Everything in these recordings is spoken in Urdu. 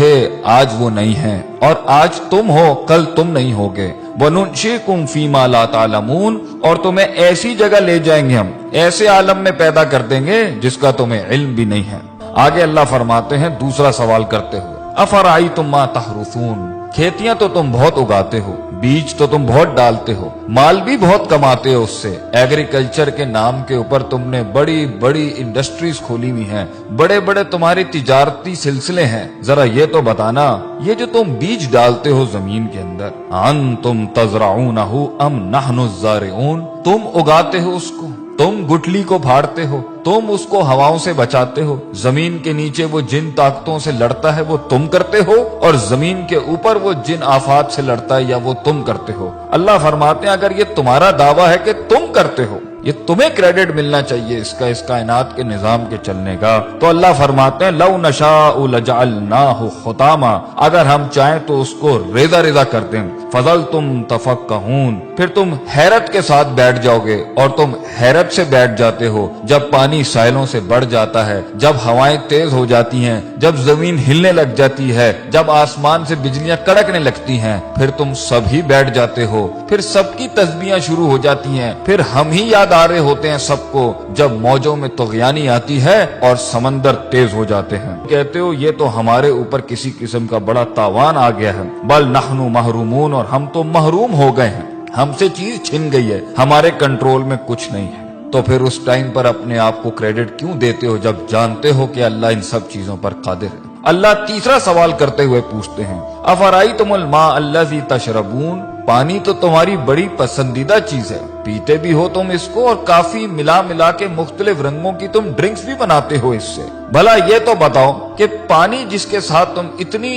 تھے آج وہ نہیں ہیں، اور آج تم ہو کل تم نہیں ہوگے۔ وَنُنشِئُكُمْ فِي مَا لَا تَعْلَمُونَ، اور تمہیں ایسی جگہ لے جائیں گے، ہم ایسے عالم میں پیدا کر دیں گے جس کا تمہیں علم بھی نہیں ہے۔ آگے اللہ فرماتے ہیں دوسرا سوال کرتے ہوئے، أَفَرَأَيْتُمْ مَا تَحْرُثُونَ، کھیتیاں تو تم بہت اگاتے ہو، بیج تو تم بہت ڈالتے ہو، مال بھی بہت کماتے ہو اس سے، ایگریکلچر کے نام کے اوپر تم نے بڑی بڑی انڈسٹریز کھولی ہوئی ہیں، بڑے بڑے تمہارے تجارتی سلسلے ہیں، ذرا یہ تو بتانا یہ جو تم بیج ڈالتے ہو زمین کے اندر، انتم تزرعونہ ام نحن الزارعون، تم اگاتے ہو اس کو، تم گٹلی کو پھاڑتے ہو، تم اس کو ہواؤں سے بچاتے ہو، زمین کے نیچے وہ جن طاقتوں سے لڑتا ہے وہ تم کرتے ہو، اور زمین کے اوپر وہ جن آفات سے لڑتا ہے یا وہ تم کرتے ہو۔ اللہ فرماتے ہیں اگر یہ تمہارا دعویٰ ہے کہ تم کرتے ہو، یہ تمہیں کریڈٹ ملنا چاہیے اس کائنات کے نظام کے چلنے کا، تو اللہ فرماتے ہیں لو نشاء لجعلناہ حطاما، اگر ہم چاہیں تو اس کو ریزہ ریزہ کر دیں، فظلتم تفکہون، پھر تم حیرت کے ساتھ بیٹھ جاؤ گے، اور تم حیرت سے بیٹھ جاتے ہو جب پانی ساحلوں سے بڑھ جاتا ہے، جب ہوائیں تیز ہو جاتی ہیں، جب زمین ہلنے لگ جاتی ہے، جب آسمان سے بجلیاں کڑکنے لگتی ہیں، پھر تم سب ہی بیٹھ جاتے ہو، پھر سب کی تسبیحاں شروع ہو جاتی ہیں، پھر ہم ہی یاد آ رہے ہوتے ہیں سب کو جب موجوں میں طغیانی آتی ہے اور سمندر تیز ہو جاتے ہیں۔ کہتے ہو یہ تو ہمارے اوپر کسی قسم کا بڑا تاوان آ گیا ہے، بل نحن محرومون، اور ہم تو محروم ہو گئے ہیں، ہم سے چیز چھن گئی ہے، ہمارے کنٹرول میں کچھ نہیں ہے۔ تو پھر اس ٹائم پر اپنے آپ کو کریڈٹ کیوں دیتے ہو جب جانتے ہو کہ اللہ ان سب چیزوں پر قادر ہے؟ اللہ تیسرا سوال کرتے ہوئے پوچھتے ہیں افرأیتم الماء الذی تشربون، پانی تو تمہاری بڑی پسندیدہ چیز ہے، پیتے بھی ہو تم اس کو، اور کافی ملا ملا کے مختلف رنگوں کی تم ڈرنکس بھی بناتے ہو اس سے، بھلا یہ تو بتاؤ کہ پانی جس کے ساتھ تم اتنی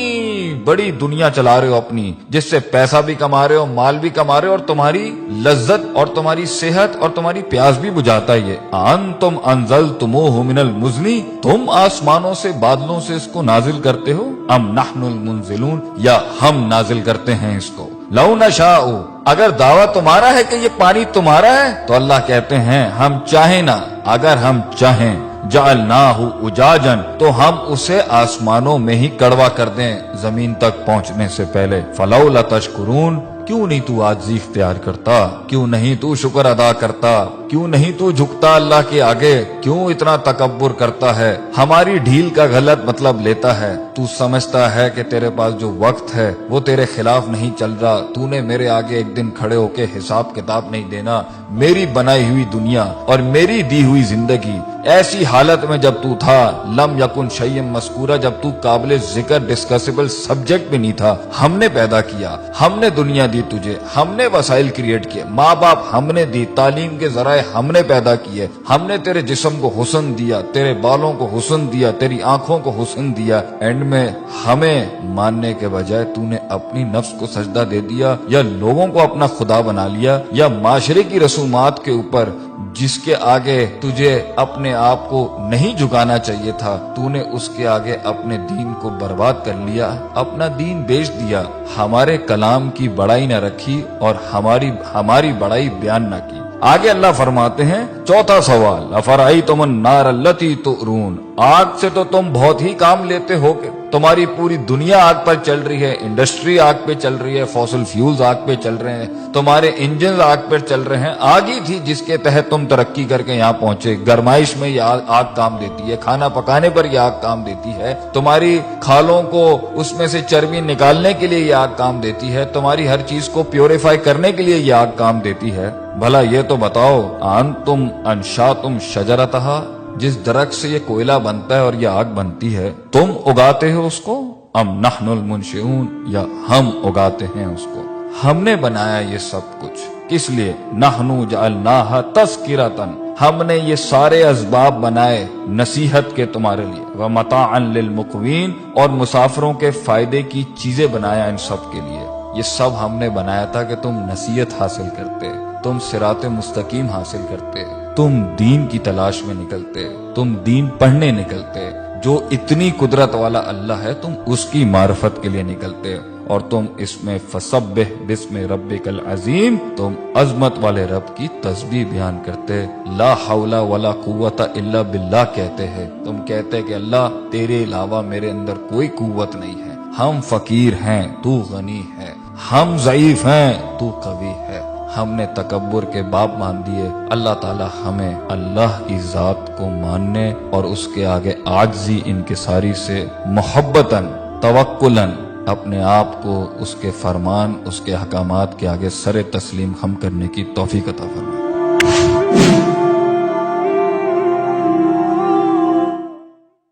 بڑی دنیا چلا رہے ہو اپنی، جس سے پیسہ بھی کما رہے ہو، مال بھی کما رہے ہو، اور تمہاری لذت اور تمہاری صحت اور تمہاری پیاس بھی بجھاتا ہے، یہ انتم انزلتموہ من المزن، تم آسمانوں سے بادلوں سے اس کو نازل کرتے ہو، ام نحن المنزلون، یا ہم نازل کرتے ہیں اس کو۔ لو نشاء، اگر دعویٰ تمہارا ہے کہ یہ پانی تمہارا ہے تو اللہ کہتے ہیں ہم چاہیں نا، اگر ہم چاہیں جعلناہ اجاجا، تو ہم اسے آسمانوں میں ہی کڑوا کر دیں زمین تک پہنچنے سے پہلے، فلولا تشکرون، کیوں نہیں تو عاجزی اختیار کرتا، کیوں نہیں تو شکر ادا کرتا، کیوں نہیں تو جھکتا اللہ کے آگے، کیوں اتنا تکبر کرتا ہے، ہماری ڈھیل کا غلط مطلب لیتا ہے، تو سمجھتا ہے کہ تیرے پاس جو وقت ہے وہ تیرے خلاف نہیں چل رہا، تو نے میرے آگے ایک دن کھڑے ہو کے حساب کتاب نہیں دینا، میری بنائی ہوئی دنیا اور میری دی ہوئی زندگی ایسی حالت میں جب تو تھا، لم یکن شیئا مذکورا، جب تو قابل ذکر ڈسکسیبل سبجیکٹ بھی نہیں تھا، ہم نے پیدا کیا، ہم نے دنیا دی تجھے، ہم نے وسائل کریٹ کیے، ماں باپ ہم نے دی، تعلیم کے ذرائع ہم نے پیدا کیے، ہم نے تیرے جسم کو حسن دیا، تیرے بالوں کو حسن دیا، تیری آنکھوں کو حسن دیا، اینڈ میں ہمیں ماننے کے بجائے تو نے اپنی نفس کو سجدہ دے دیا، یا لوگوں کو اپنا خدا بنا لیا، یا معاشرے کی رسومات کے اوپر جس کے آگے تجھے اپنے آپ کو نہیں جھکانا چاہیے تھا، تو نے اس کے آگے اپنے دین کو برباد کر لیا، اپنا دین بیچ دیا، ہمارے کلام کی بڑائی نہ رکھی اور ہماری بڑائی بیان نہ کی۔ آگے اللہ فرماتے ہیں چوتھا سوال افرأیتم النار التی تؤرون، آگ سے تو تم بہت ہی کام لیتے ہو کہ تمہاری پوری دنیا آگ پر چل رہی ہے، انڈسٹری آگ پہ چل رہی ہے، فوسل فیولز آگ پہ چل رہے ہیں، تمہارے انجنز آگ پر چل رہے ہیں، آگ ہی تھی جس کے تحت تم ترقی کر کے یہاں پہنچے، گرمائش میں یہ آگ کام دیتی ہے، کھانا پکانے پر یہ آگ کام دیتی ہے، تمہاری کھالوں کو اس میں سے چربی نکالنے کے لیے یہ آگ کام دیتی ہے، تمہاری ہر چیز کو پیوریفائی کرنے کے لیے یہ آگ کام دیتی ہے، بھلا یہ تو بتاؤ انتم انشاتم شجرتہا، جس درخت سے یہ کوئلہ بنتا ہے اور یہ آگ بنتی ہے تم اگاتے ہو اس کو، ام نحن المنشئون، یا ہم اگاتے ہیں اس کو، ہم نے بنایا یہ سب کچھ، کس لیے؟ نحن جعلناہا تذکرۃ، ہم نے یہ سارے اسباب بنائے نصیحت کے تمہارے لیے، ومتاعا للمقوین، اور مسافروں کے فائدے کی چیزیں بنایا ان سب کے لیے، یہ سب ہم نے بنایا تھا کہ تم نصیحت حاصل کرتے، تم صراط مستقیم حاصل کرتے، تم دین کی تلاش میں نکلتے، تم دین پڑھنے نکلتے، جو اتنی قدرت والا اللہ ہے تم اس کی معرفت کے لیے نکلتے، اور تم اس میں فسبح باسم ربک العظیم، تم عظمت والے رب کی تسبیح بیان کرتے، لا حول ولا قوت الا باللہ کہتے ہیں، تم کہتے کہ اللہ تیرے علاوہ میرے اندر کوئی قوت نہیں ہے، ہم فقیر ہیں تو غنی ہے، ہم ضعیف ہیں تو قوی ہے۔ ہم نے تکبر کے باب مان دیے، اللہ تعالی ہمیں اللہ کی ذات کو ماننے اور اس کے آگے عاجزی انکساری سے محبتاً توکلاً اپنے آپ کو اس کے فرمان، اس کے احکامات کے آگے سر تسلیم خم کرنے کی توفیق عطا فرمائے۔